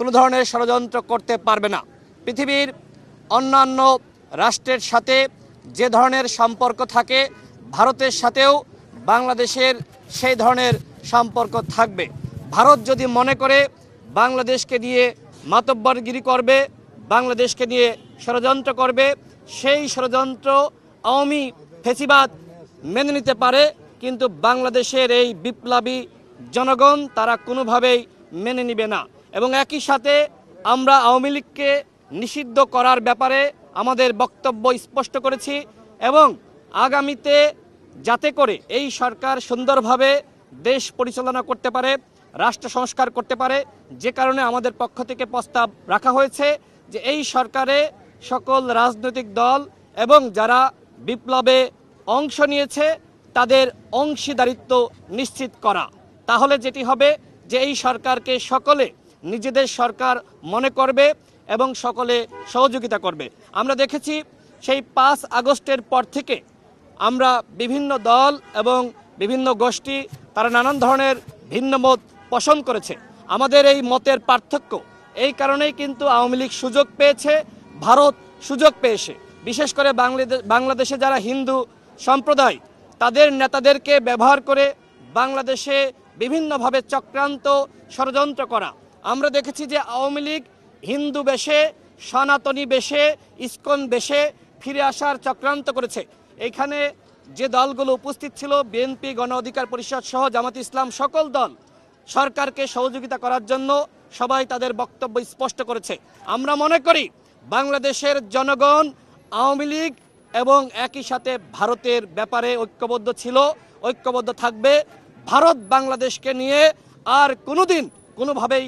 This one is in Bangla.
কোনো ধরনের ষড়যন্ত্র করতে পারবে না। পৃথিবীর অন্যান্য রাষ্ট্রের সাথে যে ধরনের সম্পর্ক থাকে, ভারতের সাথেও বাংলাদেশের সেই ধরনের সম্পর্ক থাকবে। ভারত যদি মনে করে বাংলাদেশকে নিয়ে মাতব্বরগিরি করবে, বাংলাদেশকে নিয়ে ষড়যন্ত্র করবে, সেই ষড়যন্ত্র আওয়ামী ফেসিবাদ মেনে নিতে পারে, কিন্তু বাংলাদেশের এই বিপ্লবী জনগণ তারা কোনোভাবেই মেনে নিবে না। এবং একই সাথে আমরা আওয়ামী লীগকে নিষিদ্ধ করার ব্যাপারে আমাদের বক্তব্য স্পষ্ট করেছি এবং আগামীতে যাতে করে এই সরকার সুন্দরভাবে দেশ পরিচালনা করতে পারে, রাষ্ট্র সংস্কার করতে পারে, যে কারণে আমাদের পক্ষ থেকে প্রস্তাব রাখা হয়েছে যে এই সরকারে সকল রাজনৈতিক দল এবং যারা বিপ্লবে অংশ নিয়েছে তাদের অংশীদারিত্ব নিশ্চিত করা। তাহলে যেটি হবে যে এই সরকারকে সকলে নিজেদের সরকার মনে করবে এবং সকলে সহযোগিতা করবে। আমরা দেখেছি সেই 5 আগস্টের পর থেকে আমরা বিভিন্ন দল এবং বিভিন্ন গোষ্ঠী তারা নানান ধরনের ভিন্ন মত পোষণ করেছে। আমাদের এই মতের পার্থক্য এই কারণেই কিন্তু আওয়ামী লীগ সুযোগ পেয়েছে, ভারত সুযোগ পেয়েছে। বিশেষ করে বাংলাদেশে যারা হিন্দু সম্প্রদায় তাদের নেতাদেরকে ব্যবহার করে বাংলাদেশে বিভিন্নভাবে চক্রান্ত ষড়যন্ত্র করা। আমরা দেখেছি যে আওয়ামী লীগ হিন্দু বেশে, সনাতনী বেশে, ইসকন বেশে ফিরে আসার চক্রান্ত করেছে। এইখানে যে দলগুলো উপস্থিত ছিল, বিএনপি, গণ অধিকার পরিষদ সহ জামাত ইসলাম, সকল দল সরকারকে সহযোগিতা করার জন্য সবাই তাদের বক্তব্য স্পষ্ট করেছে। আমরা মনে করি বাংলাদেশের জনগণ আওয়ামী লীগ এবং একই সাথে ভারতের ব্যাপারে ঐক্যবদ্ধ ছিল, ঐক্যবদ্ধ থাকবে। ভারত বাংলাদেশকে নিয়ে আর কোনোদিন কোনোভাবেই